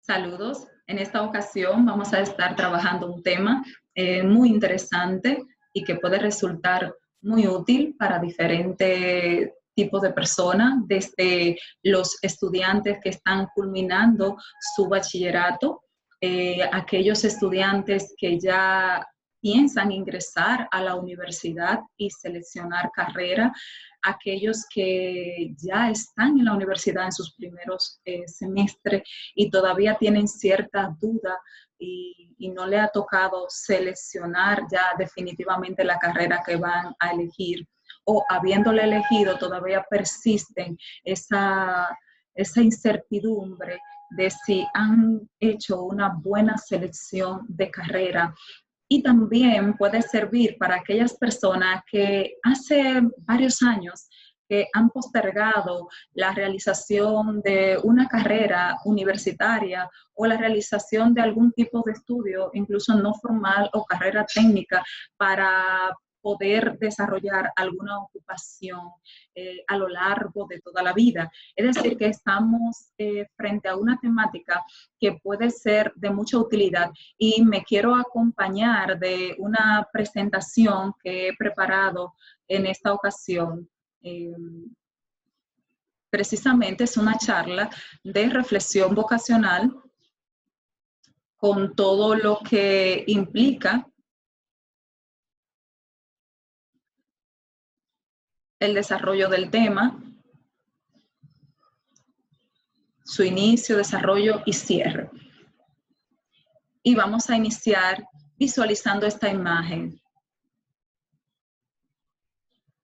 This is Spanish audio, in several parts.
Saludos. En esta ocasión vamos a estar trabajando un tema muy interesante y que puede resultar muy útil para diferentes tipos de personas, desde los estudiantes que están culminando su bachillerato, aquellos estudiantes que ya piensan ingresar a la universidad y seleccionar carrera, aquellos que ya están en la universidad en sus primeros semestres y todavía tienen cierta duda y no le ha tocado seleccionar ya definitivamente la carrera que van a elegir, o habiéndole elegido todavía persisten esa incertidumbre de si han hecho una buena selección de carrera. Y también puede servir para aquellas personas que hace varios años que han postergado la realización de una carrera universitaria o la realización de algún tipo de estudio, incluso no formal o carrera técnica, para poder desarrollar alguna ocupación a lo largo de toda la vida. Es decir, que estamos frente a una temática que puede ser de mucha utilidad y me quiero acompañar de una presentación que he preparado en esta ocasión. Precisamente es una charla de reflexión vocacional con todo lo que implica el desarrollo del tema, su inicio, desarrollo y cierre. Y vamos a iniciar visualizando esta imagen.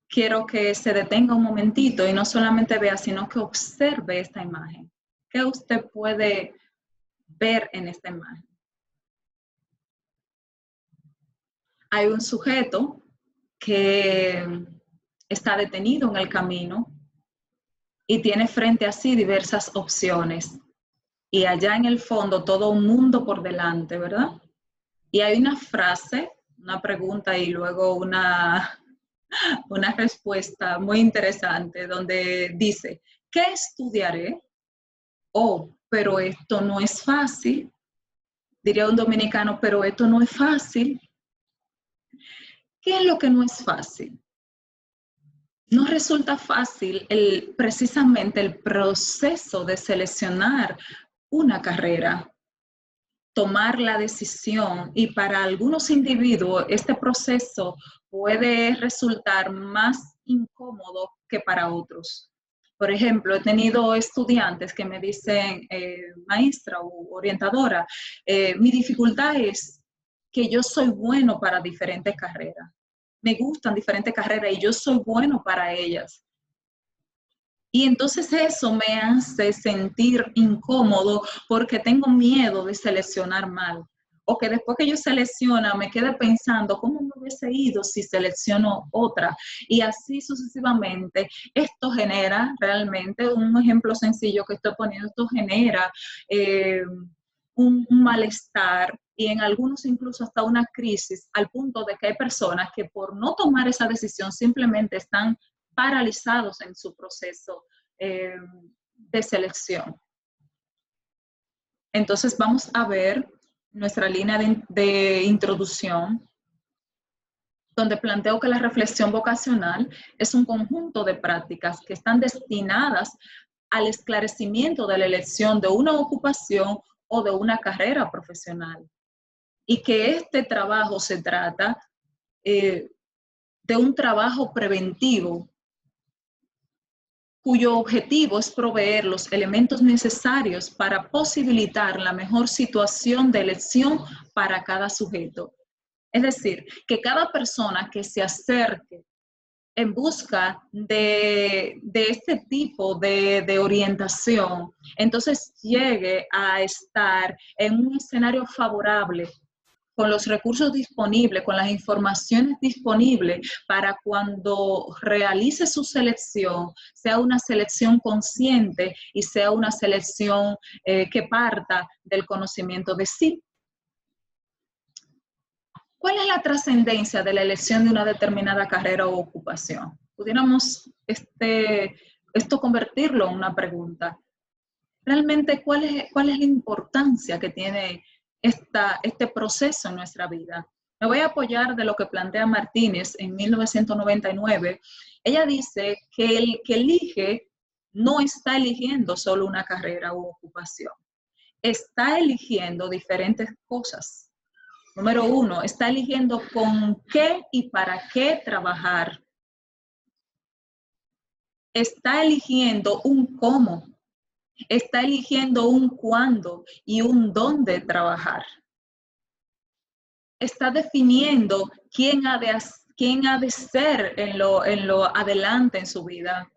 Quiero que se detenga un momentito y no solamente vea, sino que observe esta imagen. ¿Qué usted puede ver en esta imagen? Hay un sujeto que está detenido en el camino y tiene frente a sí diversas opciones. Y allá en el fondo todo un mundo por delante, ¿verdad? Y hay una frase, una pregunta y luego una respuesta muy interesante donde dice, ¿qué estudiaré? Oh, pero esto no es fácil. Diría un dominicano, pero esto no es fácil. ¿Qué es lo que no es fácil? No resulta fácil precisamente el proceso de seleccionar una carrera, tomar la decisión, y para algunos individuos este proceso puede resultar más incómodo que para otros. Por ejemplo, he tenido estudiantes que me dicen, maestra o orientadora, mi dificultad es que yo soy bueno para diferentes carreras. Me gustan diferentes carreras y yo soy bueno para ellas. Y entonces eso me hace sentir incómodo porque tengo miedo de seleccionar mal. O que después que yo seleccione me quede pensando cómo me hubiese ido si selecciono otra. Y así sucesivamente. Esto genera realmente, un ejemplo sencillo que estoy poniendo, esto genera un malestar y en algunos incluso hasta una crisis, al punto de que hay personas que por no tomar esa decisión simplemente están paralizados en su proceso de selección. Entonces vamos a ver nuestra línea de introducción, donde planteo que la reflexión vocacional es un conjunto de prácticas que están destinadas al esclarecimiento de la elección de una ocupación o de una carrera profesional. Y que este trabajo se trata de un trabajo preventivo cuyo objetivo es proveer los elementos necesarios para posibilitar la mejor situación de elección para cada sujeto. Es decir, que cada persona que se acerque en busca de este tipo de orientación, entonces llegue a estar en un escenario favorable, con los recursos disponibles, con las informaciones disponibles, para cuando realice su selección, sea una selección consciente y sea una selección que parta del conocimiento de sí. ¿Cuál es la trascendencia de la elección de una determinada carrera o ocupación? Pudiéramos esto convertirlo en una pregunta. realmente cuál es la importancia que tiene este proceso en nuestra vida. Me voy a apoyar de lo que plantea Martínez en 1999. Ella dice que el que elige no está eligiendo solo una carrera u ocupación, está eligiendo diferentes cosas. Número uno, está eligiendo con qué y para qué trabajar. Está eligiendo un cómo. Está eligiendo un cuándo y un dónde trabajar. Está definiendo quién ha de ser en lo adelante en su vida.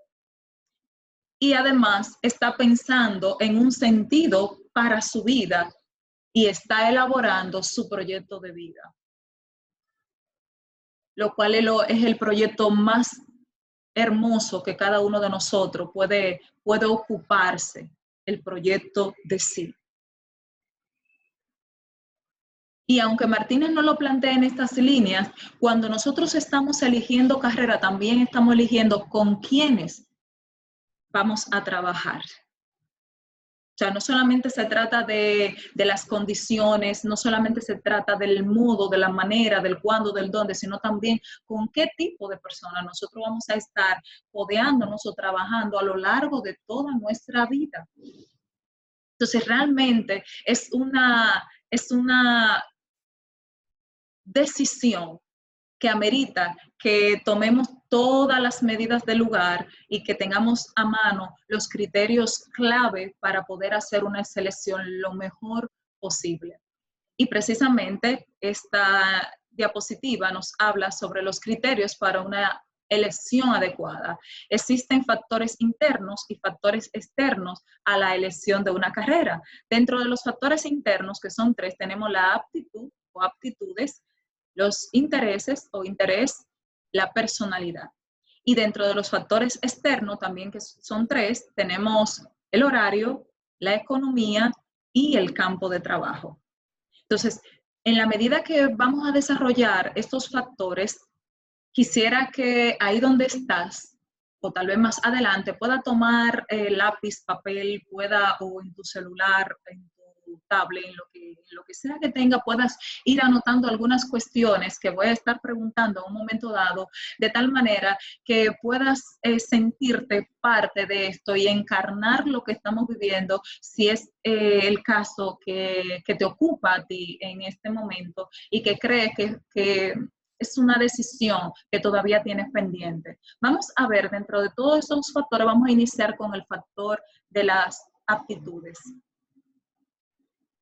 Y además está pensando en un sentido para su vida y está elaborando su proyecto de vida, lo cual es el proyecto más hermoso que cada uno de nosotros puede ocuparse, el proyecto de sí. Y aunque Martínez no lo plantea en estas líneas, cuando nosotros estamos eligiendo carrera, también estamos eligiendo con quiénes vamos a trabajar. O sea, no solamente se trata de las condiciones, no solamente se trata del modo, de la manera, del cuándo, del dónde, sino también con qué tipo de personas nosotros vamos a estar codeándonos o trabajando a lo largo de toda nuestra vida. Entonces, realmente es una decisión que amerita que tomemos todas las medidas del lugar y que tengamos a mano los criterios clave para poder hacer una selección lo mejor posible. Y precisamente esta diapositiva nos habla sobre los criterios para una elección adecuada. Existen factores internos y factores externos a la elección de una carrera. Dentro de los factores internos, que son 3, tenemos la aptitud o aptitudes, los intereses o interés, la personalidad. Y dentro de los factores externos, también que son 3, tenemos el horario, la economía y el campo de trabajo. Entonces, en la medida que vamos a desarrollar estos factores, quisiera que ahí donde estás, o tal vez más adelante, pueda tomar lápiz, papel, o en tu celular, en tu tablet, en lo que sea que tenga, puedas ir anotando algunas cuestiones que voy a estar preguntando en un momento dado, de tal manera que puedas sentirte parte de esto y encarnar lo que estamos viviendo, si es el caso que te ocupa a ti en este momento y que crees que es una decisión que todavía tienes pendiente. Vamos a ver, dentro de todos esos factores, vamos a iniciar con el factor de las aptitudes.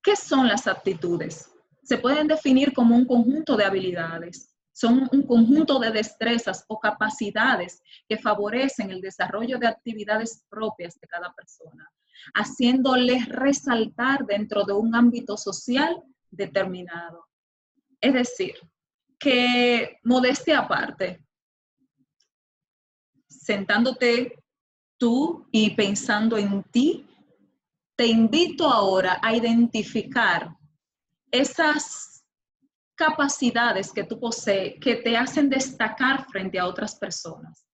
¿Qué son las aptitudes? Se pueden definir como un conjunto de habilidades. Son un conjunto de destrezas o capacidades que favorecen el desarrollo de actividades propias de cada persona, haciéndoles resaltar dentro de un ámbito social determinado. Es decir, que modestia aparte, sentándote tú y pensando en ti, te invito ahora a identificar esas capacidades que tú posees que te hacen destacar frente a otras personas.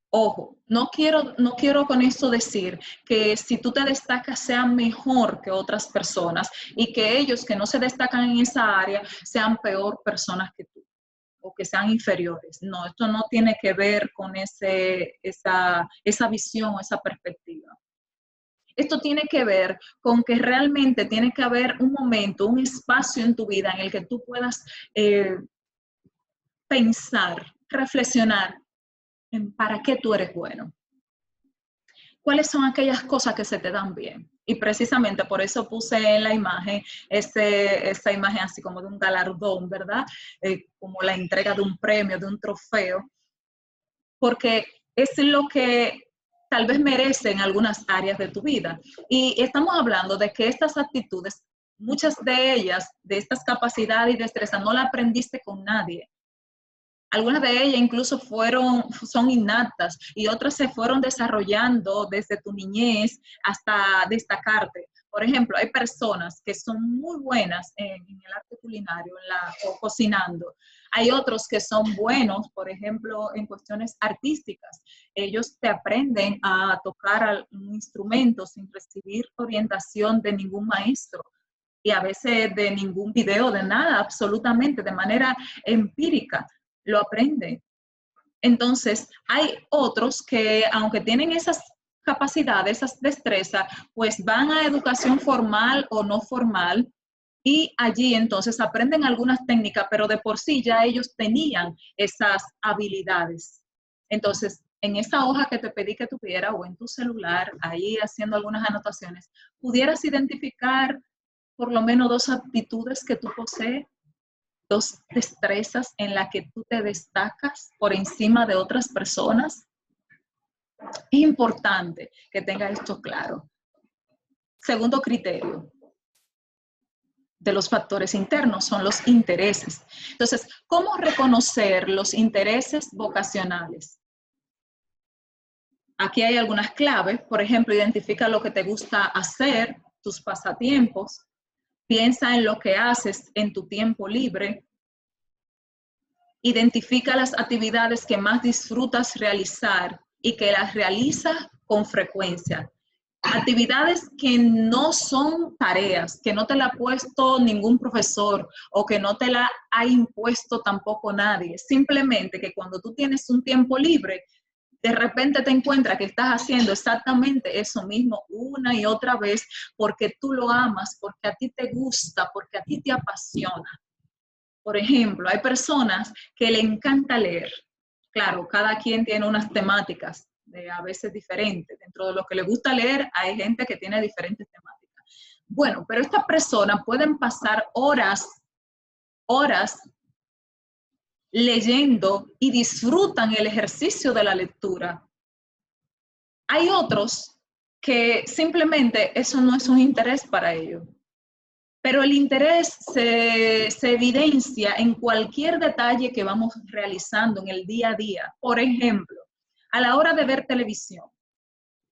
Ojo, no quiero con esto decir que si tú te destacas sea mejor que otras personas y que ellos que no se destacan en esa área sean peor personas que tú o que sean inferiores. No, esto no tiene que ver con esa visión, esa perspectiva. Esto tiene que ver con que realmente tiene que haber un momento, un espacio en tu vida en el que tú puedas pensar, reflexionar en para qué tú eres bueno. ¿Cuáles son aquellas cosas que se te dan bien? Y precisamente por eso puse en la imagen esa imagen así como de un galardón, ¿verdad? Como la entrega de un premio, de un trofeo, porque es lo que tal vez merecen algunas áreas de tu vida. Y estamos hablando de que estas actitudes, muchas de ellas, de estas capacidades y destrezas, no las aprendiste con nadie. Algunas de ellas incluso son innatas y otras se fueron desarrollando desde tu niñez hasta destacarte. Por ejemplo, hay personas que son muy buenas en el arte culinario o cocinando. Hay otros que son buenos, por ejemplo, en cuestiones artísticas. Ellos te aprenden a tocar un instrumento sin recibir orientación de ningún maestro y a veces de ningún video, de nada, absolutamente, de manera empírica, lo aprenden. Entonces, hay otros que, aunque tienen esas capacidades, esas destrezas, pues van a educación formal o no formal y allí entonces aprenden algunas técnicas, pero de por sí ya ellos tenían esas habilidades. Entonces, en esa hoja que te pedí que tuviera o en tu celular, ahí haciendo algunas anotaciones, pudieras identificar por lo menos 2 aptitudes que tú posees, 2 destrezas en las que tú te destacas por encima de otras personas. Es importante que tenga esto claro. Segundo criterio de los factores internos son los intereses. Entonces, ¿cómo reconocer los intereses vocacionales? Aquí hay algunas claves. Por ejemplo, identifica lo que te gusta hacer, tus pasatiempos. Piensa en lo que haces en tu tiempo libre. Identifica las actividades que más disfrutas realizar y que las realizas con frecuencia. Actividades que no son tareas, que no te la ha puesto ningún profesor o que no te la ha impuesto tampoco nadie. Simplemente que cuando tú tienes un tiempo libre, de repente te encuentras que estás haciendo exactamente eso mismo una y otra vez porque tú lo amas, porque a ti te gusta, porque a ti te apasiona. Por ejemplo, hay personas que le encanta leer. Claro, cada quien tiene unas temáticas a veces diferentes. Dentro de lo que le gusta leer, hay gente que tiene diferentes temáticas. Bueno, pero estas personas pueden pasar horas leyendo y disfrutan el ejercicio de la lectura. Hay otros que simplemente eso no es un interés para ellos. Pero el interés se evidencia en cualquier detalle que vamos realizando en el día a día. Por ejemplo, a la hora de ver televisión,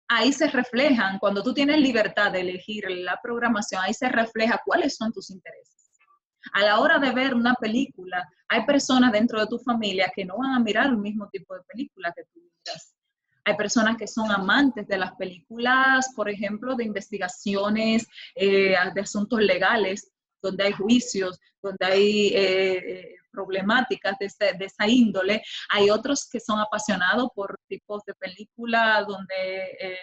ahí se reflejan, cuando tú tienes libertad de elegir la programación, ahí se refleja cuáles son tus intereses. A la hora de ver una película, hay personas dentro de tu familia que no van a mirar el mismo tipo de película que tú miras. Hay personas que son amantes de las películas, por ejemplo, de investigaciones, de asuntos legales, donde hay juicios, donde hay problemáticas de esa índole. Hay otros que son apasionados por tipos de películas donde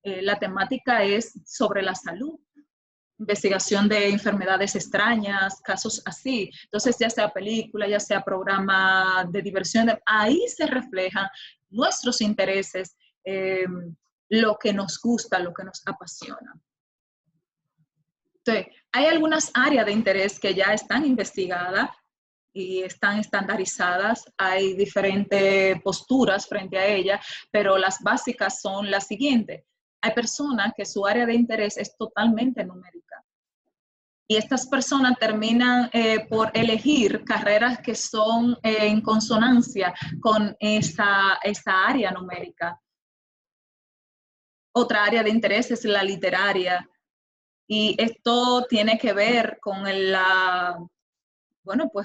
la temática es sobre la salud, investigación de enfermedades extrañas, casos así. Entonces, ya sea película, ya sea programa de diversión, ahí se reflejan nuestros intereses, lo que nos gusta, lo que nos apasiona. Entonces, hay algunas áreas de interés que ya están investigadas y están estandarizadas. Hay diferentes posturas frente a ellas, pero las básicas son las siguientes. Hay personas que su área de interés es totalmente numérica. Y estas personas terminan por elegir carreras que son en consonancia con esa área numérica. Otra área de interés es la literaria. Y esto tiene que ver con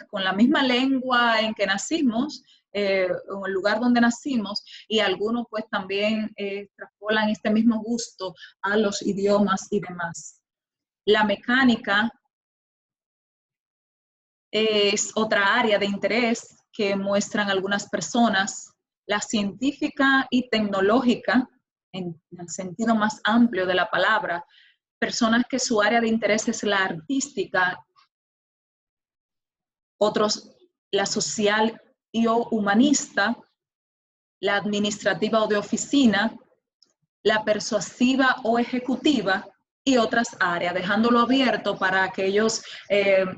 con la misma lengua en que nacimos, o el lugar donde nacimos, y algunos pues también extrapolan este mismo gusto a los idiomas y demás. La mecánica es otra área de interés que muestran algunas personas. La científica y tecnológica, en el sentido más amplio de la palabra, personas que su área de interés es la artística, otros la social y o humanista, la administrativa o de oficina, la persuasiva o ejecutiva y otras áreas, dejándolo abierto para aquellos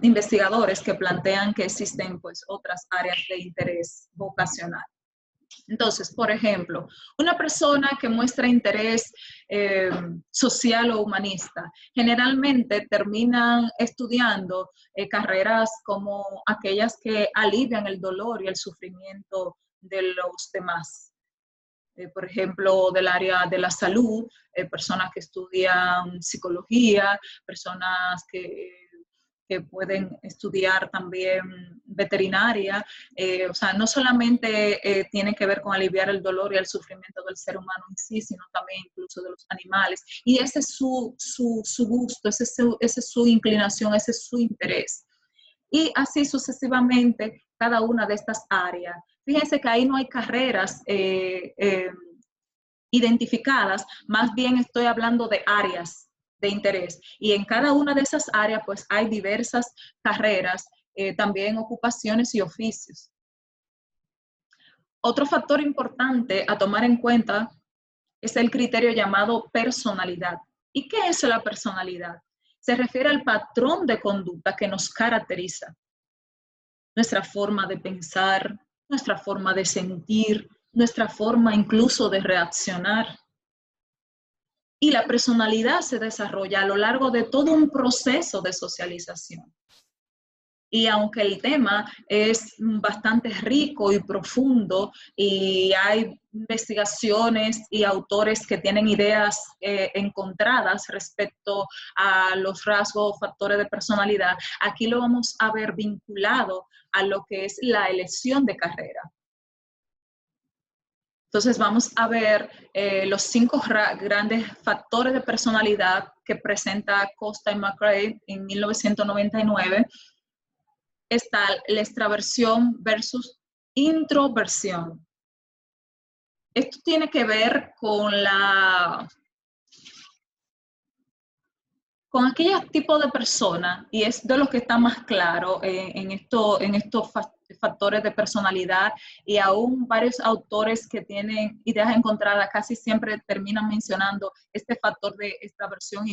investigadores que plantean que existen pues otras áreas de interés vocacional. Entonces, por ejemplo, una persona que muestra interés social o humanista, generalmente terminan estudiando carreras como aquellas que alivian el dolor y el sufrimiento de los demás. Por ejemplo, del área de la salud, personas que estudian psicología, personas que que pueden estudiar también veterinaria. O sea, no solamente tiene que ver con aliviar el dolor y el sufrimiento del ser humano en sí, sino también incluso de los animales. Y ese es su gusto, esa es su inclinación, ese es su interés. Y así sucesivamente cada una de estas áreas. Fíjense que ahí no hay carreras identificadas, más bien estoy hablando de áreas de interés. Y en cada una de esas áreas, pues hay diversas carreras, también ocupaciones y oficios. Otro factor importante a tomar en cuenta es el criterio llamado personalidad. ¿Y qué es la personalidad? Se refiere al patrón de conducta que nos caracteriza. Nuestra forma de pensar, nuestra forma de sentir, nuestra forma incluso de reaccionar. Y la personalidad se desarrolla a lo largo de todo un proceso de socialización. Y aunque el tema es bastante rico y profundo y hay investigaciones y autores que tienen ideas encontradas respecto a los rasgos o factores de personalidad, aquí lo vamos a ver vinculado a lo que es la elección de carrera. Entonces vamos a ver los 5 grandes factores de personalidad que presenta Costa y McRae en 1999. Está la extraversión versus introversión. Esto tiene que ver con aquellos tipos de personas, y es de lo que está más claro en estos factores de personalidad, y aún varios autores que tienen ideas encontradas casi siempre terminan mencionando este factor de extraversión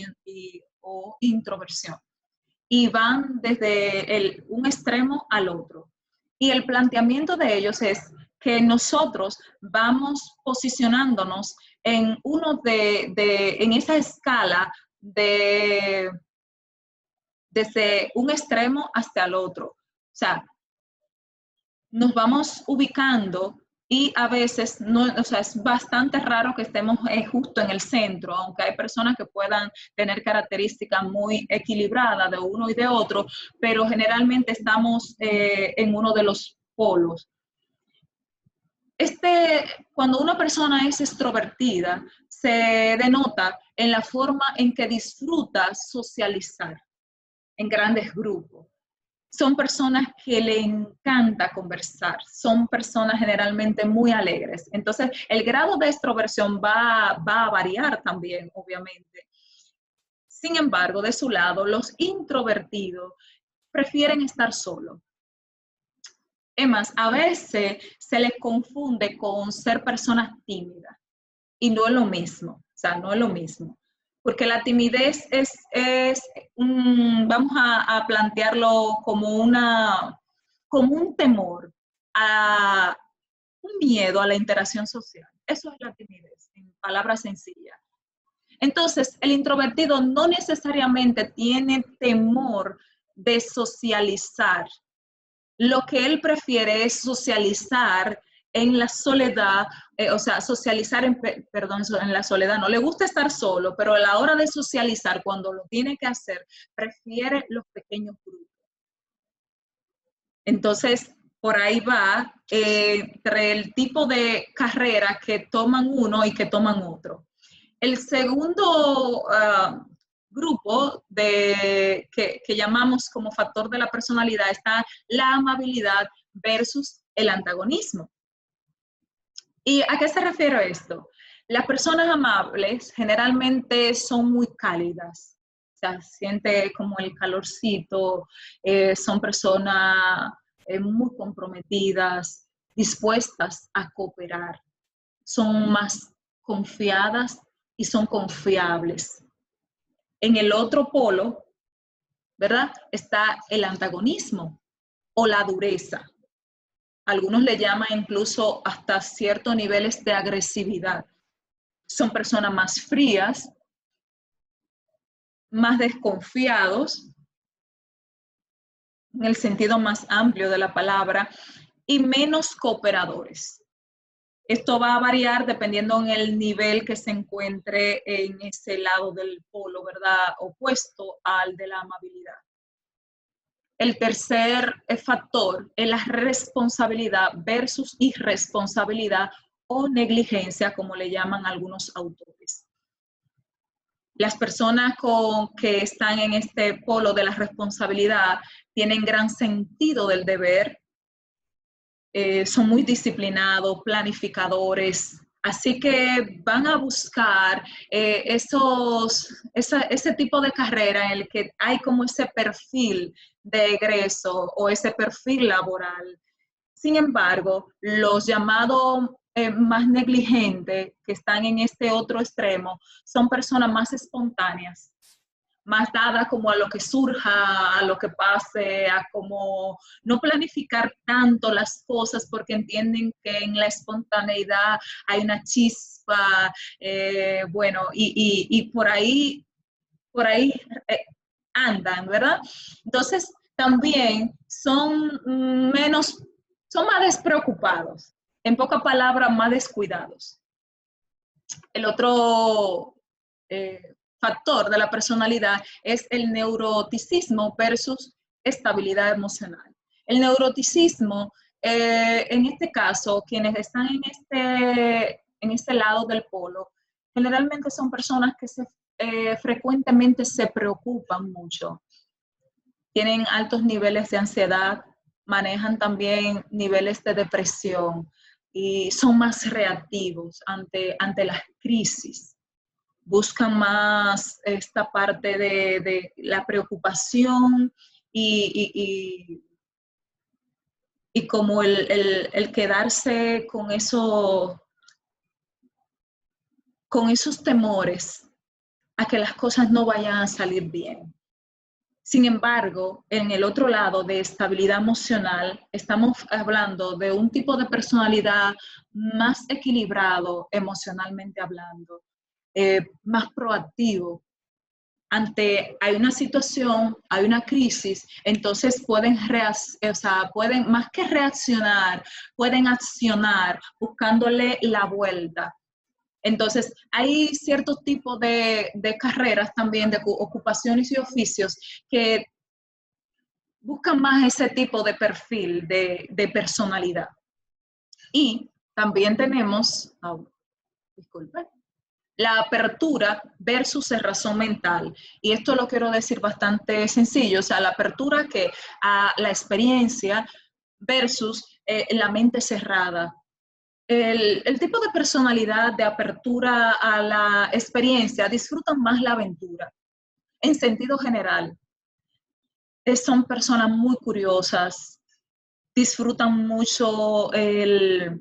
o introversión. Y van desde un extremo al otro. Y el planteamiento de ellos es que nosotros vamos posicionándonos en en esa escala desde un extremo hasta el otro. O sea, nos vamos ubicando y a veces o sea, es bastante raro que estemos justo en el centro, aunque hay personas que puedan tener características muy equilibradas de uno y de otro, pero generalmente estamos en uno de los polos. Cuando una persona es extrovertida, se denota en la forma en que disfruta socializar en grandes grupos. Son personas que le encanta conversar, son personas generalmente muy alegres. Entonces, el grado de extroversión va a variar también, obviamente. Sin embargo, de su lado, los introvertidos prefieren estar solos. Es más, a veces se les confunde con ser personas tímidas y no es lo mismo, o sea, no es lo mismo. Porque la timidez vamos a plantearlo como un temor, un miedo a la interacción social. Eso es la timidez, en palabras sencillas. Entonces, el introvertido no necesariamente tiene temor de socializar. Lo que él prefiere es socializar en la soledad, o sea, socializar en la soledad. No le gusta estar solo, pero a la hora de socializar, cuando lo tiene que hacer, prefiere los pequeños grupos. Entonces, por ahí va entre el tipo de carrera que toman uno y que toman otro. El segundo grupo que llamamos como factor de la personalidad está la amabilidad versus el antagonismo. ¿Y a qué se refiere esto? Las personas amables generalmente son muy cálidas, o sea, siente como el calorcito, son personas muy comprometidas, dispuestas a cooperar, son más confiadas y son confiables. En el otro polo, ¿verdad? Está el antagonismo o la dureza. Algunos le llaman incluso hasta ciertos niveles de agresividad. Son personas más frías, más desconfiados, en el sentido más amplio de la palabra, y menos cooperadores. Esto va a variar dependiendo en el nivel que se encuentre en ese lado del polo, ¿verdad? Opuesto al de la amabilidad. El tercer factor es la responsabilidad versus irresponsabilidad o negligencia, como le llaman algunos autores. Las personas que están en este polo de la responsabilidad tienen gran sentido del deber, son muy disciplinados, planificadores, así que van a buscar ese tipo de carrera en el que hay como ese perfil de egreso o ese perfil laboral. Sin embargo, los llamados más negligentes que están en este otro extremo son personas más espontáneas, más dada como a lo que surja, a lo que pase, a como no planificar tanto las cosas porque entienden que en la espontaneidad hay una chispa, bueno, y por ahí andan, ¿verdad? Entonces, también son son más despreocupados, en pocas palabras, más descuidados. El otro factor de la personalidad es el neuroticismo versus estabilidad emocional. El neuroticismo, en este caso, quienes están en este lado del polo, generalmente son personas que frecuentemente se preocupan mucho, tienen altos niveles de ansiedad, manejan también niveles de depresión y son más reactivos ante las crisis. Buscan más esta parte de la preocupación y como el quedarse con esos temores a que las cosas no vayan a salir bien. Sin embargo, en el otro lado de estabilidad emocional, estamos hablando de un tipo de personalidad más equilibrado emocionalmente hablando, más proactivo. Hay una situación, hay una crisis, entonces pueden más que reaccionar, pueden accionar buscándole la vuelta. Entonces, hay ciertos tipos de carreras también, de ocupaciones y oficios que buscan más ese tipo de perfil de personalidad. Y también tenemos, disculpe, la apertura versus cerrazón mental. Y esto lo quiero decir bastante sencillo, o sea, la apertura que a la experiencia versus la mente cerrada. El tipo de personalidad de apertura a la experiencia disfrutan más la aventura, en sentido general. Son personas muy curiosas, disfrutan mucho la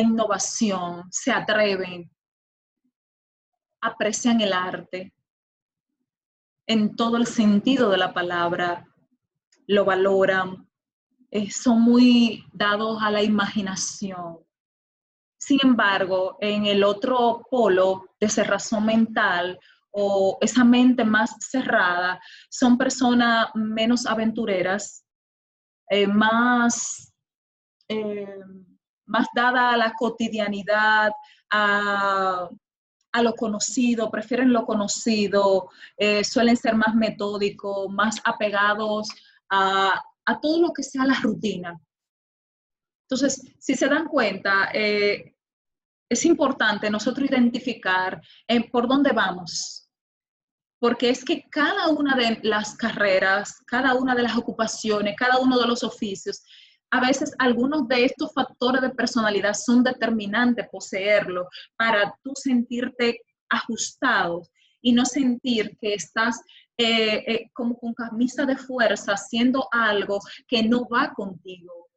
innovación, se atreven, aprecian el arte en todo el sentido de la palabra, lo valoran, son muy dados a la imaginación. Sin embargo, en el otro polo de cerrazón mental o esa mente más cerrada, son personas menos aventureras, más, eh, más dada a la cotidianidad, a lo conocido, prefieren lo conocido, suelen ser más metódicos, más apegados a todo lo que sea la rutina. Entonces, si se dan cuenta, es importante nosotros identificar por dónde vamos, porque es que cada una de las carreras, cada una de las ocupaciones, cada uno de los oficios, a veces algunos de estos factores de personalidad son determinantes poseerlo para tú sentirte ajustado y no sentir que estás como con camisa de fuerza haciendo algo que no va contigo.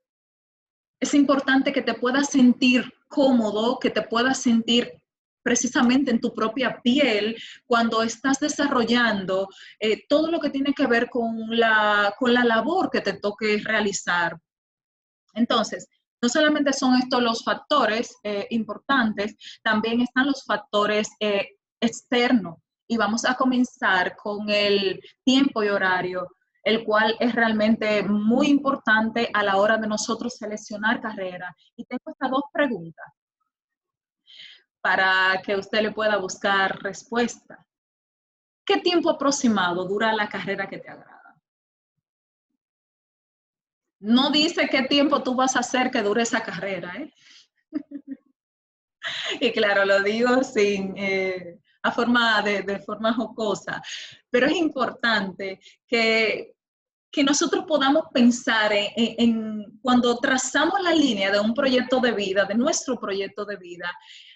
Es importante que te puedas sentir cómodo, que te puedas sentir precisamente en tu propia piel cuando estás desarrollando todo lo que tiene que ver con la labor que te toque realizar. Entonces, no solamente son estos los factores importantes, también están los factores externos. Y vamos a comenzar con el tiempo y horario, el cual es realmente muy importante a la hora de nosotros seleccionar carrera. Y tengo estas dos preguntas para que usted le pueda buscar respuesta. ¿Qué tiempo aproximado dura la carrera que te agrada? No dice qué tiempo tú vas a hacer que dure esa carrera, ¿eh? Y claro, lo digo sin, de forma jocosa, pero es importante que nosotros podamos pensar cuando trazamos la línea de un proyecto de vida, de nuestro proyecto de vida,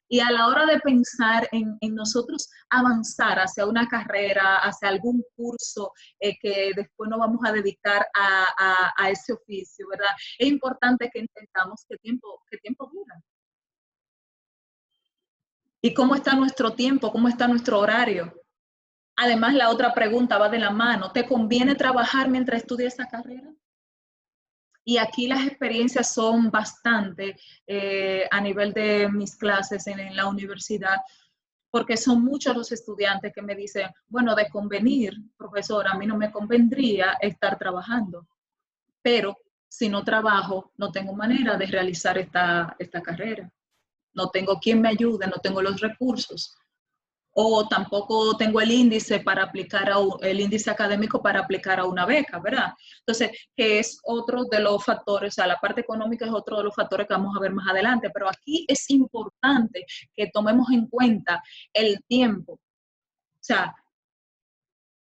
y a la hora de pensar en nosotros avanzar hacia una carrera, hacia algún curso que después nos vamos a dedicar a ese oficio, ¿verdad? Es importante que entendamos qué tiempo dura. ¿Y cómo está nuestro tiempo? ¿Cómo está nuestro horario? Además, la otra pregunta va de la mano. ¿Te conviene trabajar mientras estudias esa carrera? Y aquí las experiencias son bastante a nivel de mis clases en la universidad, porque son muchos los estudiantes que me dicen, bueno, de convenir, profesor, a mí no me convendría estar trabajando, pero si no trabajo, no tengo manera de realizar esta carrera. No tengo quien me ayude, no tengo los recursos. O tampoco tengo el índice para aplicar el índice académico para aplicar a una beca, ¿verdad? Entonces, que es otro de los factores, o sea, la parte económica es otro de los factores que vamos a ver más adelante, pero aquí es importante que tomemos en cuenta el tiempo. O sea,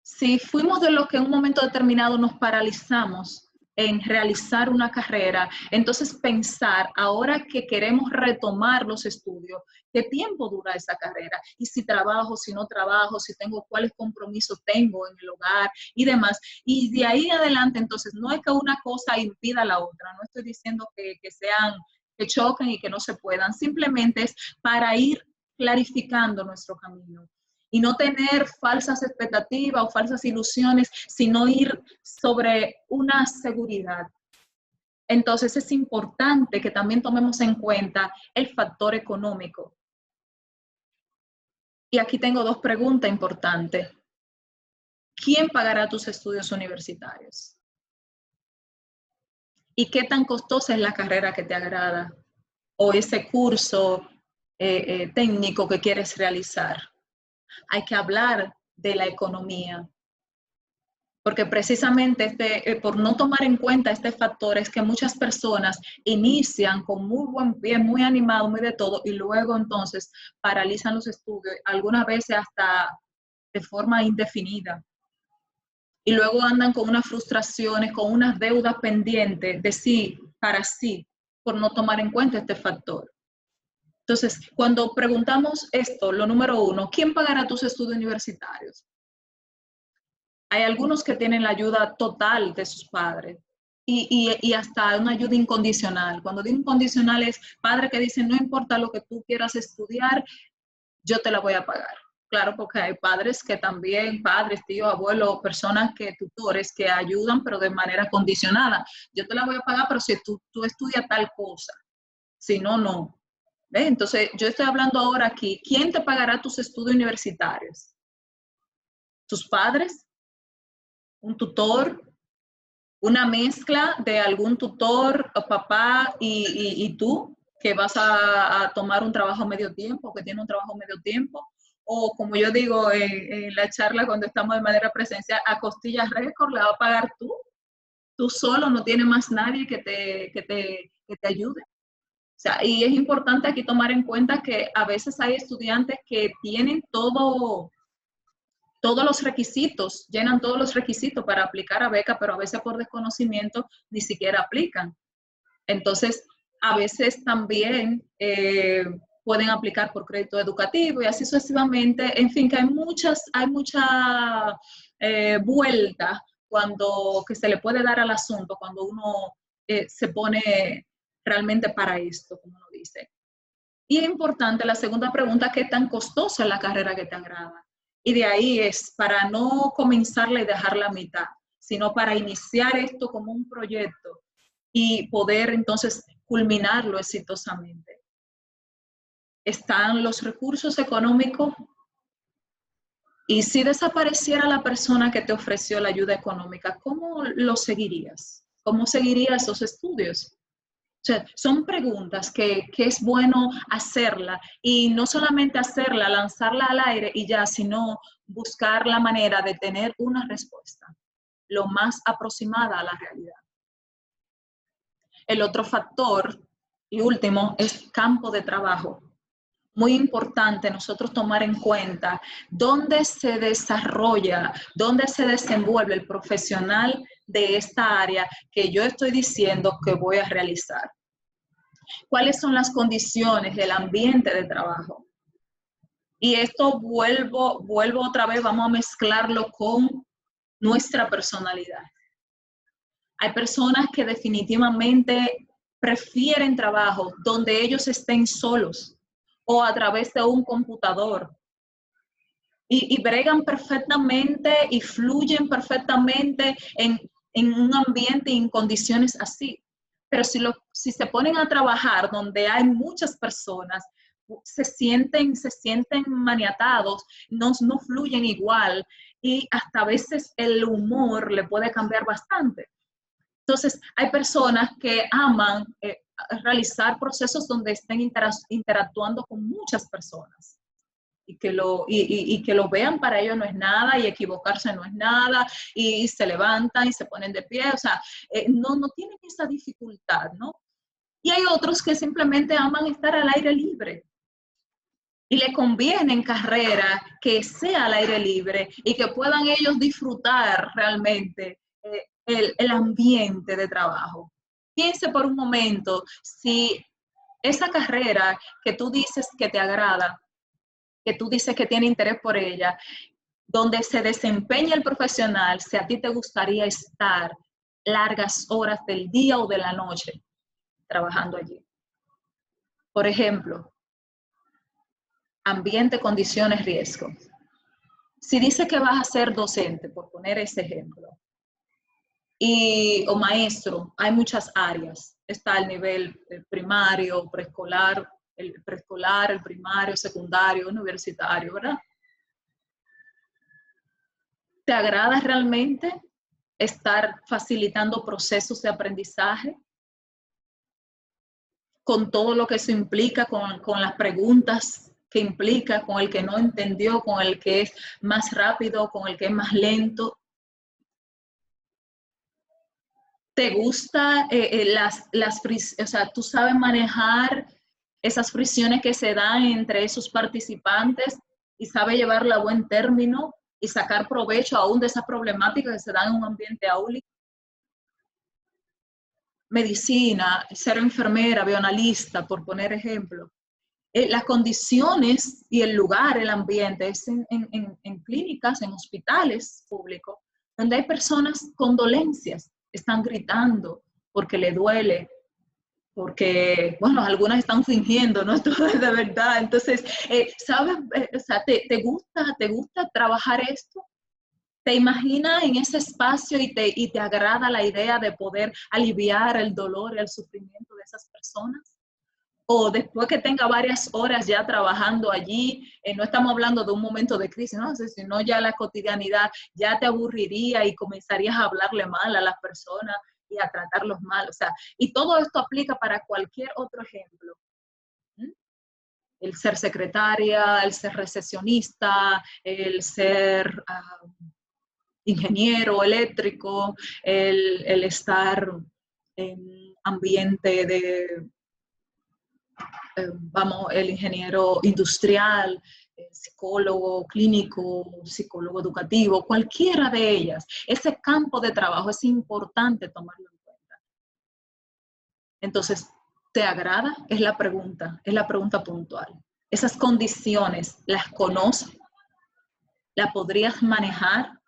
si fuimos de los que en un momento determinado nos paralizamos en realizar una carrera, entonces pensar, ahora que queremos retomar los estudios, ¿qué tiempo dura esa carrera? Y si trabajo, si no trabajo, si tengo, cuáles compromisos tengo en el hogar y demás. Y de ahí adelante, entonces, no es que una cosa impida la otra, no estoy diciendo que choquen y que no se puedan, simplemente es para ir clarificando nuestro camino y no tener falsas expectativas o falsas ilusiones, sino ir sobre una seguridad. Entonces es importante que también tomemos en cuenta el factor económico. Y aquí tengo dos preguntas importantes. ¿Quién pagará tus estudios universitarios? ¿Y qué tan costosa es la carrera que te agrada? ¿O ese curso técnico que quieres realizar? Hay que hablar de la economía, porque precisamente por no tomar en cuenta este factor es que muchas personas inician con muy buen pie, muy animado, muy de todo, y luego entonces paralizan los estudios, algunas veces hasta de forma indefinida. Y luego andan con unas frustraciones, con unas deudas pendientes de sí, para sí, por no tomar en cuenta este factor. Entonces, cuando preguntamos esto, lo número uno, ¿quién pagará tus estudios universitarios? Hay algunos que tienen la ayuda total de sus padres y hasta una ayuda incondicional. Cuando digo incondicional es padre que dice, no importa lo que tú quieras estudiar, yo te la voy a pagar. Claro, porque hay padres que también, padres, tíos, abuelos, personas que, tutores, que ayudan, pero de manera condicionada. Yo te la voy a pagar, pero si tú estudias tal cosa, si no, no. ¿Ves? Entonces, yo estoy hablando ahora aquí, ¿quién te pagará tus estudios universitarios? ¿Tus padres? ¿Un tutor? Una mezcla de algún tutor o papá y tú, que vas a tomar un trabajo medio tiempo, que tiene un trabajo medio tiempo, o como yo digo en la charla cuando estamos de manera presencial, a costillas récord la va a pagar tú solo, no tiene más nadie que te ayude. O sea, y es importante aquí tomar en cuenta que a veces hay estudiantes que tienen todos los requisitos, llenan todos los requisitos para aplicar a beca, pero a veces por desconocimiento ni siquiera aplican. Entonces, a veces también pueden aplicar por crédito educativo y así sucesivamente. En fin, que hay mucha vuelta que se le puede dar al asunto cuando uno se pone realmente para esto, como uno dice. Y es importante la segunda pregunta, ¿qué tan costosa es la carrera que te agrada? Y de ahí es para no comenzarla y dejarla a mitad, sino para iniciar esto como un proyecto y poder entonces culminarlo exitosamente. Están los recursos económicos y si desapareciera la persona que te ofreció la ayuda económica, ¿cómo lo seguirías? ¿Cómo seguirías esos estudios? O sea, son preguntas que es bueno hacerla y no solamente hacerla, lanzarla al aire y ya, sino buscar la manera de tener una respuesta lo más aproximada a la realidad. El otro factor y último es campo de trabajo. Muy importante nosotros tomar en cuenta dónde se desarrolla, dónde se desenvuelve el profesional de esta área que yo estoy diciendo que voy a realizar. ¿Cuáles son las condiciones del ambiente de trabajo? Y esto vuelvo otra vez, vamos a mezclarlo con nuestra personalidad. Hay personas que definitivamente prefieren trabajos donde ellos estén solos o a través de un computador y bregan perfectamente y fluyen perfectamente en un ambiente y en condiciones así. Pero si se ponen a trabajar donde hay muchas personas, se sienten maniatados, no fluyen igual y hasta a veces el humor le puede cambiar bastante. Entonces, hay personas que aman realizar procesos donde estén interactuando con muchas personas y que lo vean para ellos no es nada y equivocarse no es nada y se levantan y se ponen de pie, o sea, no tienen esa dificultad, ¿no? Y hay otros que simplemente aman estar al aire libre y le conviene en carrera que sea al aire libre y que puedan ellos disfrutar realmente el ambiente de trabajo. Piense por un momento si esa carrera que tú dices que te agrada, que tú dices que tiene interés por ella, donde se desempeña el profesional, si a ti te gustaría estar largas horas del día o de la noche trabajando allí. Por ejemplo, ambiente, condiciones, riesgo. Si dices que vas a ser docente, por poner ese ejemplo, o maestro, hay muchas áreas. Está el nivel primario, preescolar, el primario, secundario, universitario, ¿verdad? ¿Te agrada realmente estar facilitando procesos de aprendizaje? Con todo lo que eso implica, con las preguntas que implica, con el que no entendió, con el que es más rápido, con el que es más lento. ¿Te gusta o sea, tú sabes manejar esas fricciones que se dan entre esos participantes y sabes llevarla a buen término y sacar provecho aún de esas problemáticas que se dan en un ambiente áulico? Medicina, ser enfermera, bioanalista, por poner ejemplo. Las condiciones y el lugar, el ambiente, es en clínicas, en hospitales públicos, donde hay personas con dolencias, están gritando porque le duele, porque, bueno, algunas están fingiendo, ¿no? Todo es de verdad. Entonces, ¿sabes? O sea, ¿te gusta trabajar esto? ¿Te imaginas en ese espacio y te agrada la idea de poder aliviar el dolor y el sufrimiento de esas personas? O después que tenga varias horas ya trabajando allí, no estamos hablando de un momento de crisis, ¿no? Sino ya la cotidianidad, ya te aburriría y comenzarías a hablarle mal a las personas y a tratarlos mal. O sea, y todo esto aplica para cualquier otro ejemplo. El ser secretaria, el ser recesionista, el ser ingeniero eléctrico, el estar en ambiente de, vamos, el ingeniero industrial, psicólogo clínico, psicólogo educativo, cualquiera de ellas. Ese campo de trabajo es importante tomarlo en cuenta. Entonces, ¿te agrada? Es la pregunta puntual. Esas condiciones, ¿las conoces? ¿La podrías manejar?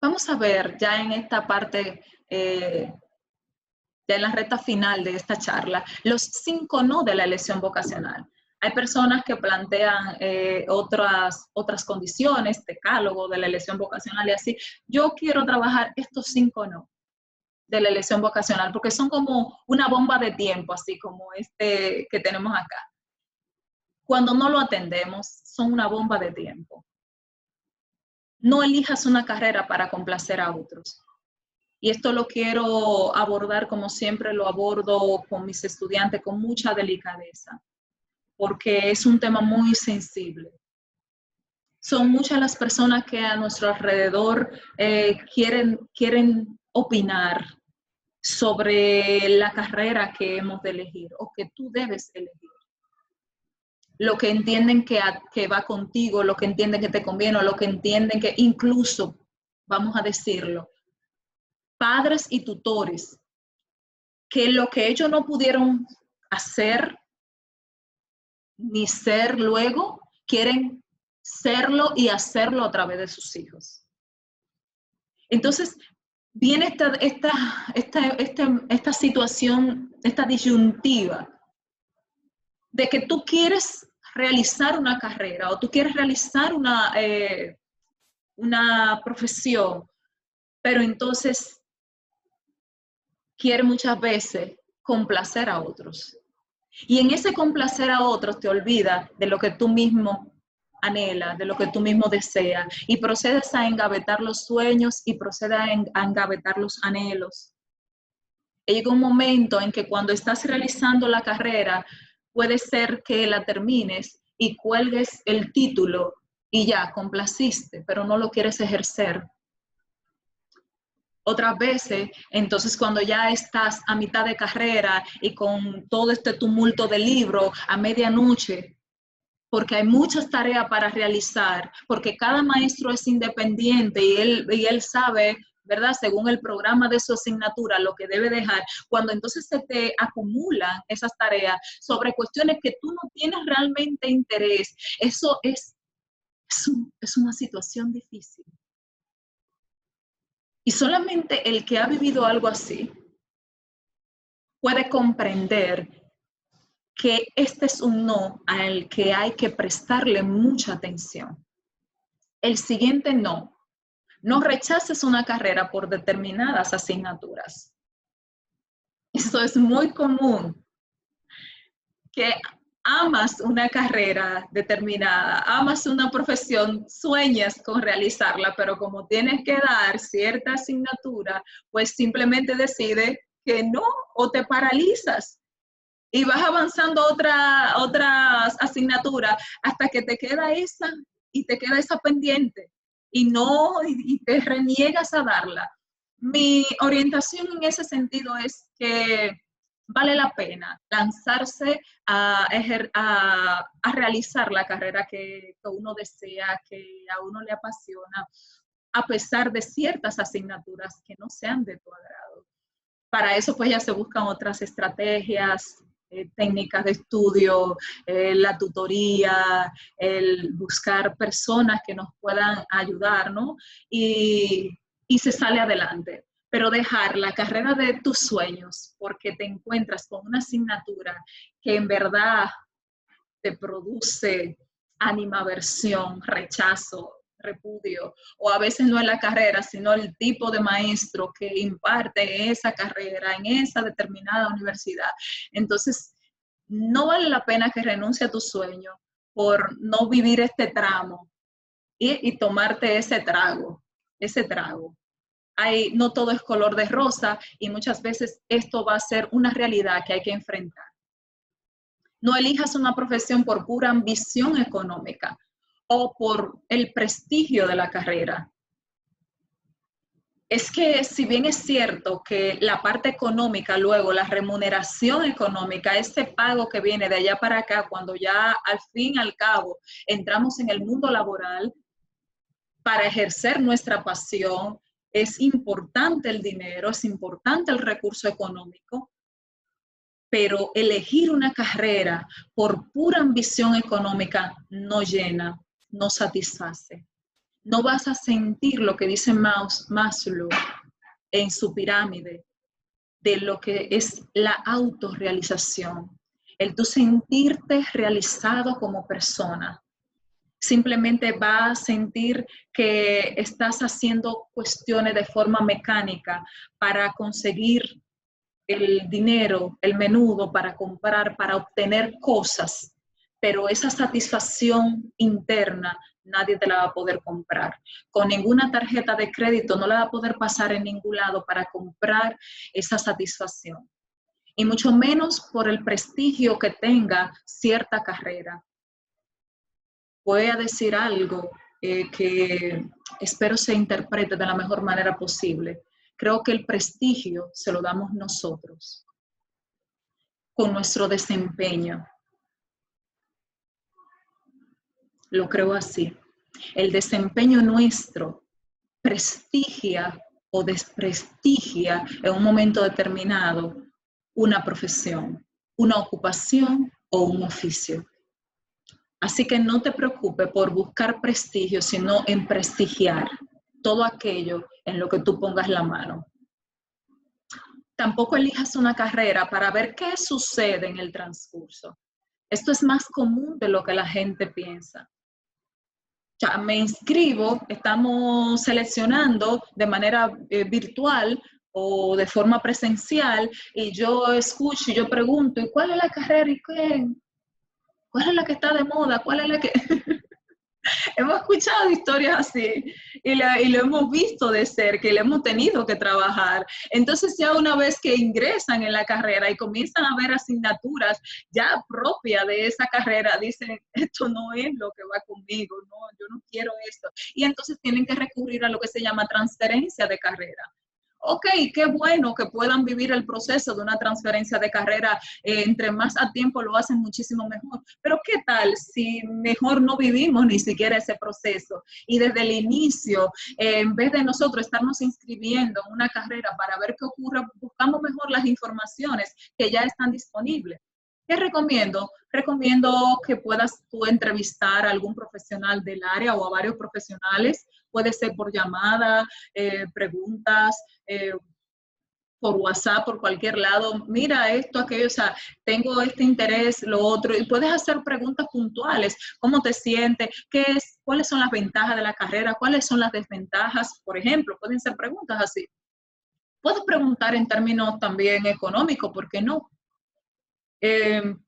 Vamos a ver ya en esta parte, ya en la recta final de esta charla, los 5 no de la elección vocacional. Hay personas que plantean otras condiciones, decálogo de la elección vocacional y así. Yo quiero trabajar estos 5 no de la elección vocacional porque son como una bomba de tiempo, así como este que tenemos acá. Cuando no lo atendemos, son una bomba de tiempo. No elijas una carrera para complacer a otros. Y esto lo quiero abordar como siempre lo abordo con mis estudiantes, con mucha delicadeza, porque es un tema muy sensible. Son muchas las personas que a nuestro alrededor quieren opinar sobre la carrera que hemos de elegir o que tú debes elegir. Lo que entienden que va contigo, lo que entienden que te conviene, o lo que entienden que incluso, vamos a decirlo, padres y tutores, que lo que ellos no pudieron hacer ni ser luego, quieren serlo y hacerlo a través de sus hijos. Entonces, viene esta situación, esta disyuntiva de que tú quieres realizar una carrera o tú quieres realizar una profesión, pero entonces quiere muchas veces complacer a otros. Y en ese complacer a otros te olvidas de lo que tú mismo anhelas, de lo que tú mismo deseas, y procedes a engavetar los sueños y procedes a engavetar los anhelos. Y llega un momento en que cuando estás realizando la carrera, puede ser que la termines y cuelgues el título y ya, complaciste, pero no lo quieres ejercer. Otras veces, entonces cuando ya estás a mitad de carrera y con todo este tumulto de libro a medianoche, porque hay muchas tareas para realizar, porque cada maestro es independiente y él sabe, ¿verdad? Según el programa de su asignatura, lo que debe dejar. Cuando entonces se te acumulan esas tareas sobre cuestiones que tú no tienes realmente interés, eso es una situación difícil. Y solamente el que ha vivido algo así puede comprender que este es un no al que hay que prestarle mucha atención. El siguiente no. No rechaces una carrera por determinadas asignaturas. Eso es muy común, que amas una carrera determinada, amas una profesión, sueñas con realizarla, pero como tienes que dar cierta asignatura, pues simplemente decides que no, o te paralizas y vas avanzando otras asignaturas hasta que te queda esa y te queda esa pendiente y te reniegas a darla. Mi orientación en ese sentido es que vale la pena lanzarse a realizar la carrera que uno desea, que a uno le apasiona, a pesar de ciertas asignaturas que no sean de tu agrado. Para eso pues ya se buscan otras estrategias, técnicas de estudio, la tutoría, el buscar personas que nos puedan ayudar, ¿no? Y se sale adelante. Pero dejar la carrera de tus sueños porque te encuentras con una asignatura que en verdad te produce animaversión, rechazo, repudio, o a veces no es la carrera, sino el tipo de maestro que imparte esa carrera en esa determinada universidad. Entonces, no vale la pena que renuncie a tu sueño por no vivir este tramo y tomarte ese trago. No todo es color de rosa y muchas veces esto va a ser una realidad que hay que enfrentar. No elijas una profesión por pura ambición económica o por el prestigio de la carrera. Es que si bien es cierto que la parte económica, luego la remuneración económica, ese pago que viene de allá para acá, cuando ya al fin y al cabo entramos en el mundo laboral para ejercer nuestra pasión, es importante el dinero, es importante el recurso económico, pero elegir una carrera por pura ambición económica no llena, no satisface. No vas a sentir lo que dice Maslow en su pirámide de lo que es la autorrealización, el tú sentirte realizado como persona. Simplemente vas a sentir que estás haciendo cuestiones de forma mecánica para conseguir el dinero, el menudo, para comprar, para obtener cosas, pero esa satisfacción interna nadie te la va a poder comprar. Con ninguna tarjeta de crédito no la va a poder pasar en ningún lado para comprar esa satisfacción. Y mucho menos por el prestigio que tenga cierta carrera. Voy a decir algo que espero se interprete de la mejor manera posible. Creo que el prestigio se lo damos nosotros con nuestro desempeño. Lo creo así. El desempeño nuestro prestigia o desprestigia en un momento determinado una profesión, una ocupación o un oficio. Así que no te preocupes por buscar prestigio, sino en prestigiar todo aquello en lo que tú pongas la mano. Tampoco elijas una carrera para ver qué sucede en el transcurso. Esto es más común de lo que la gente piensa. Ya me inscribo, estamos seleccionando de manera virtual o de forma presencial y yo escucho y yo pregunto, ¿y cuál es la carrera y qué? ¿Cuál es la que está de moda? ¿Cuál es la que...? Hemos escuchado historias así y lo hemos visto de cerca y lo hemos tenido que trabajar. Entonces ya una vez que ingresan en la carrera y comienzan a ver asignaturas ya propias de esa carrera, dicen, esto no es lo que va conmigo, no, yo no quiero esto. Y entonces tienen que recurrir a lo que se llama transferencia de carrera. Ok, qué bueno que puedan vivir el proceso de una transferencia de carrera, entre más a tiempo lo hacen muchísimo mejor, pero ¿qué tal si mejor no vivimos ni siquiera ese proceso? Y desde el inicio, en vez de nosotros estarnos inscribiendo en una carrera para ver qué ocurre, buscamos mejor las informaciones que ya están disponibles. ¿Qué recomiendo? Recomiendo que puedas tú entrevistar a algún profesional del área o a varios profesionales, puede ser por llamada, preguntas, por WhatsApp, por cualquier lado, mira esto, aquello, o sea, tengo este interés, lo otro, y puedes hacer preguntas puntuales, ¿cómo te sientes? ¿Qué es? ¿Cuáles son las ventajas de la carrera? ¿Cuáles son las desventajas? Por ejemplo, pueden ser preguntas así. Puedes preguntar en términos también económicos, ¿por qué no?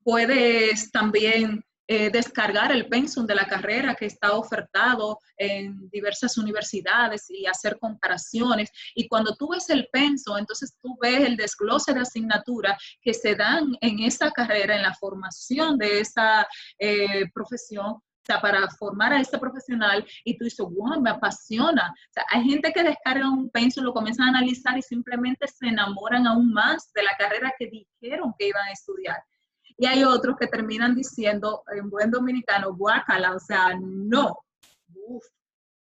Puedes también descargar el pensum de la carrera que está ofertado en diversas universidades y hacer comparaciones. Y cuando tú ves el pensum, entonces tú ves el desglose de asignatura que se dan en esa carrera, en la formación de esa profesión, o sea, para formar a este profesional, y tú dices, wow, me apasiona. O sea, hay gente que descarga un pensum, lo comienzan a analizar y simplemente se enamoran aún más de la carrera que dijeron que iban a estudiar. Y hay otros que terminan diciendo, en buen dominicano, guácala, o sea, no. Uf.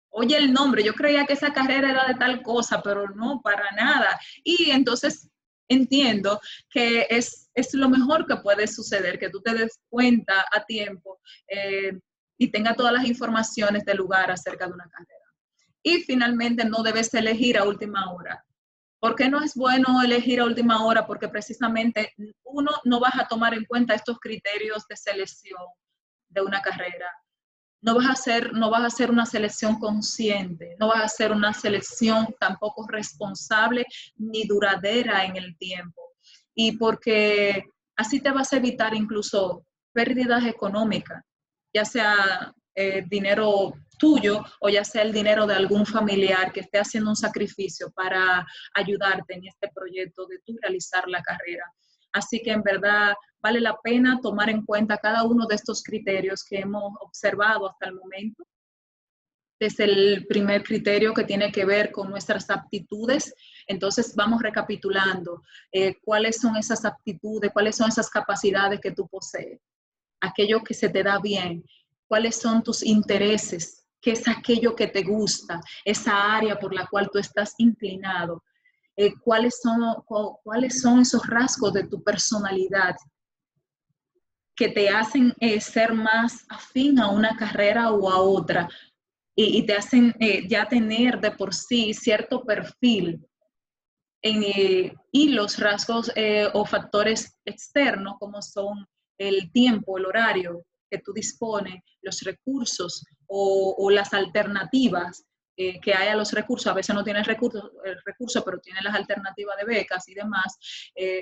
Oye el nombre, yo creía que esa carrera era de tal cosa, pero no, para nada. Y entonces entiendo que es lo mejor que puede suceder, que tú te des cuenta a tiempo y tenga todas las informaciones del lugar acerca de una carrera. Y finalmente no debes elegir a última hora. ¿Por qué no es bueno elegir a última hora? Porque precisamente uno no vas a tomar en cuenta estos criterios de selección de una carrera. No vas a hacer una selección consciente, no vas a hacer una selección tampoco responsable ni duradera en el tiempo. Y porque así te vas a evitar incluso pérdidas económicas, ya sea dinero tuyo o ya sea el dinero de algún familiar que esté haciendo un sacrificio para ayudarte en este proyecto de tú realizar la carrera. Así que en verdad vale la pena tomar en cuenta cada uno de estos criterios que hemos observado hasta el momento. Desde el primer criterio que tiene que ver con nuestras aptitudes. Entonces vamos recapitulando cuáles son esas aptitudes, cuáles son esas capacidades que tú posees, aquello que se te da bien, cuáles son tus intereses, qué es aquello que te gusta, esa área por la cual tú estás inclinado, cuáles son esos rasgos de tu personalidad que te hacen ser más afín a una carrera o a otra y te hacen ya tener de por sí cierto perfil y los rasgos o factores externos como son el tiempo, el horario que tú dispones, los recursos o las alternativas que hay a los recursos. A veces no tienes el recurso, pero tienes las alternativas de becas y demás.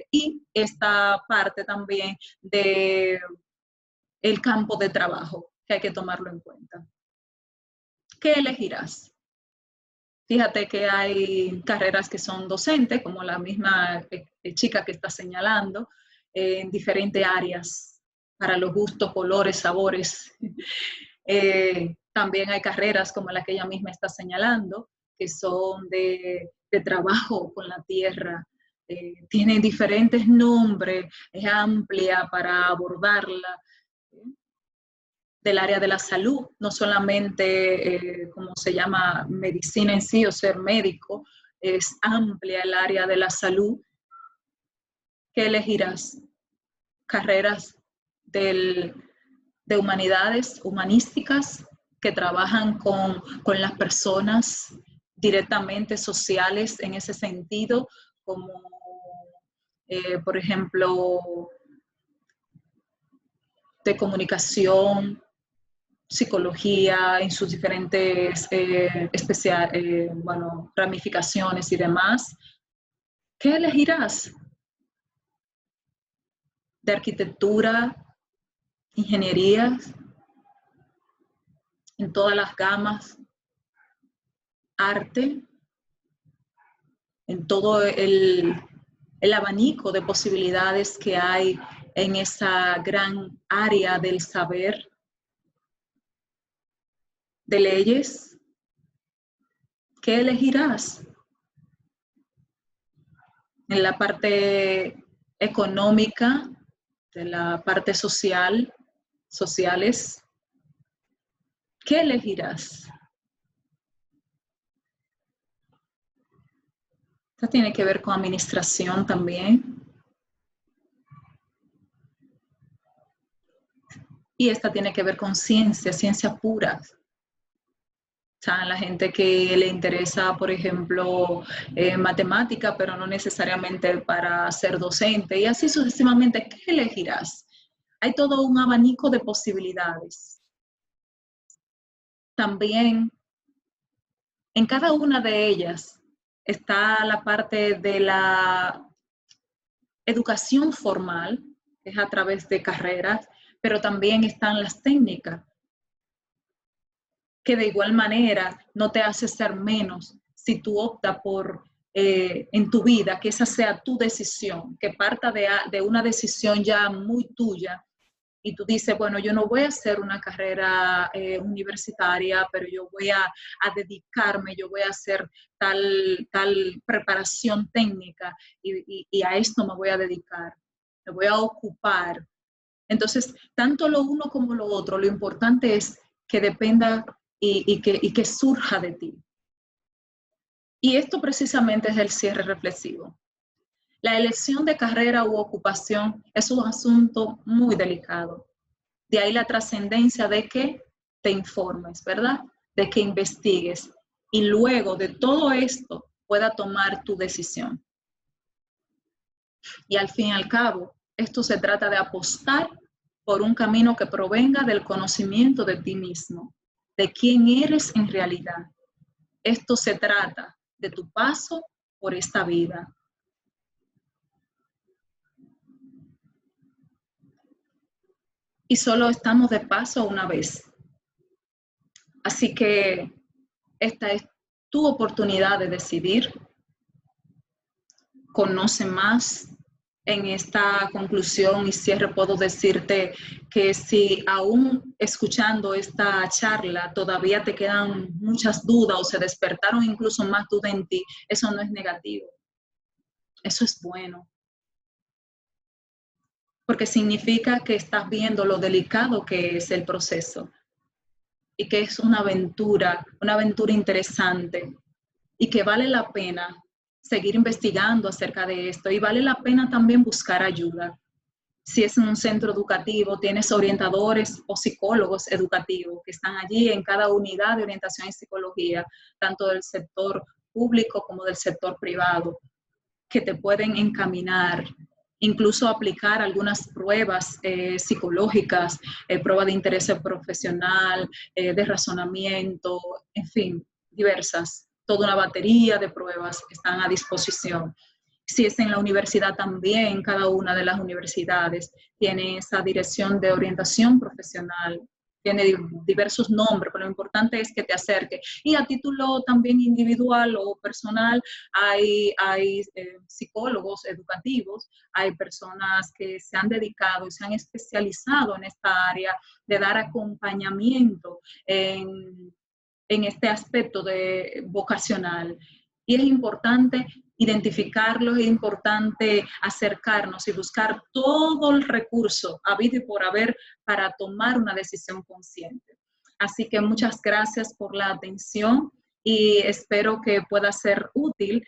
Y esta parte también de el campo de trabajo, que hay que tomarlo en cuenta. ¿Qué elegirás? Fíjate que hay carreras que son docentes, como la misma chica que está señalando, en diferentes áreas, para los gustos, colores, sabores. También hay carreras como la que ella misma está señalando, que son de de trabajo con la tierra. Tiene diferentes nombres, es amplia para abordarla. Del área de la salud, no solamente como se llama medicina en sí o ser médico, es amplia el área de la salud. ¿Qué elegirás? Carreras de humanidades, humanísticas, que trabajan con las personas directamente sociales en ese sentido, como por ejemplo de comunicación, psicología en sus diferentes ramificaciones y demás. ¿Qué elegirás? De arquitectura, ingeniería, en todas las gamas, arte, en todo el abanico de posibilidades que hay en esa gran área del saber, de leyes. ¿Qué elegirás? En la parte económica, de la parte sociales, ¿qué elegirás? Esto tiene que ver con administración también. Y esta tiene que ver con ciencia pura. O sea, la gente que le interesa, por ejemplo, matemática, pero no necesariamente para ser docente, y así sucesivamente, ¿qué elegirás? Hay todo un abanico de posibilidades. También, en cada una de ellas está la parte de la educación formal, que es a través de carreras, pero también están las técnicas, que de igual manera no te hace ser menos si tú optas por en tu vida, que esa sea tu decisión, que parta de una decisión ya muy tuya y tú dices, bueno, yo no voy a hacer una carrera universitaria, pero yo voy a dedicarme, yo voy a hacer tal preparación técnica y a esto me voy a dedicar, me voy a ocupar. Entonces, tanto lo uno como lo otro, lo importante es que dependa y que surja de ti. Y esto precisamente es el cierre reflexivo. La elección de carrera u ocupación es un asunto muy delicado. De ahí la trascendencia de que te informes, ¿verdad? De que investigues y luego de todo esto pueda tomar tu decisión. Y al fin y al cabo, esto se trata de apostar por un camino que provenga del conocimiento de ti mismo, de quién eres en realidad. Esto se trata de tu paso por esta vida. Y solo estamos de paso una vez. Así que esta es tu oportunidad de decidir. Conoce más. En esta conclusión y cierre puedo decirte que si aún escuchando esta charla todavía te quedan muchas dudas o se despertaron incluso más dudas en ti, eso no es negativo. Eso es bueno. Porque significa que estás viendo lo delicado que es el proceso y que es una aventura interesante y que vale la pena seguir investigando acerca de esto y vale la pena también buscar ayuda. Si es en un centro educativo, tienes orientadores o psicólogos educativos que están allí en cada unidad de orientación y psicología, tanto del sector público como del sector privado, que te pueden encaminar, incluso aplicar algunas pruebas psicológicas, pruebas de interés profesional, de razonamiento, en fin, diversas. Toda una batería de pruebas están a disposición. Si es en la universidad también, cada una de las universidades tiene esa dirección de orientación profesional, tiene diversos nombres, pero lo importante es que te acerques. Y a título también individual o personal, hay psicólogos educativos, hay personas que se han dedicado y se han especializado en esta área de dar acompañamiento en este aspecto vocacional. Y es importante identificarlos, es importante acercarnos y buscar todo el recurso habido y por haber para tomar una decisión consciente. Así que muchas gracias por la atención y espero que pueda ser útil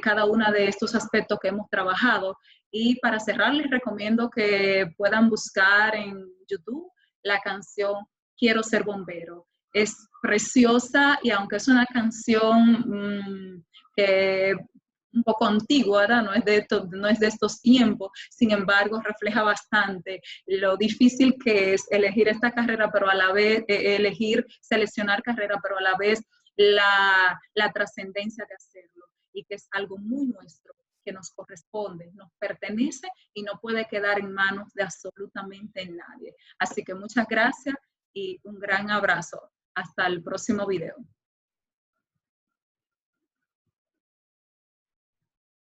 cada uno de estos aspectos que hemos trabajado. Y para cerrar, les recomiendo que puedan buscar en YouTube la canción Quiero ser bombero. Es preciosa y aunque es una canción que un poco antigua, ¿verdad? No es de estos tiempos, sin embargo refleja bastante lo difícil que es elegir esta carrera, pero a la vez seleccionar carrera, pero a la vez la trascendencia de hacerlo, y que es algo muy nuestro, que nos corresponde, nos pertenece y no puede quedar en manos de absolutamente nadie. Así que muchas gracias y un gran abrazo. Hasta el próximo video.